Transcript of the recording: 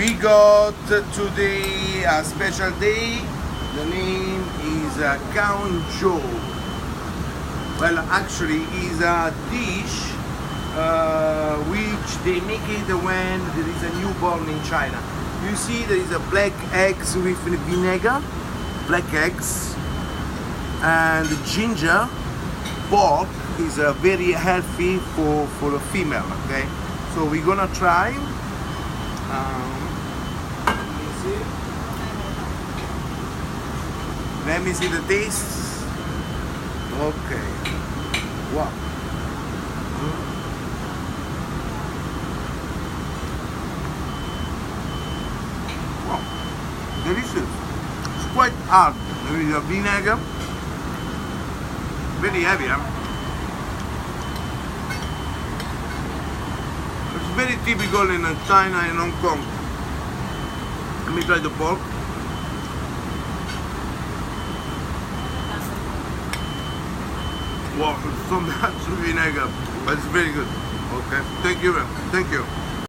We got today a special day. The name is Kaunjo. Well, actually, is a dish which they make it when there is a newborn in China. You see, there is a black eggs with vinegar, black eggs, and ginger. Pork is very healthy for a female. Okay, so we're gonna try. Let me see the taste. Okay. Wow. Wow. Delicious. It's quite hard. There is a vinegar. Very heavy, huh? It's very typical in China and Hong Kong. Let me try the pork. Wow, it's so much vinegar, but it's very good. Okay, thank you.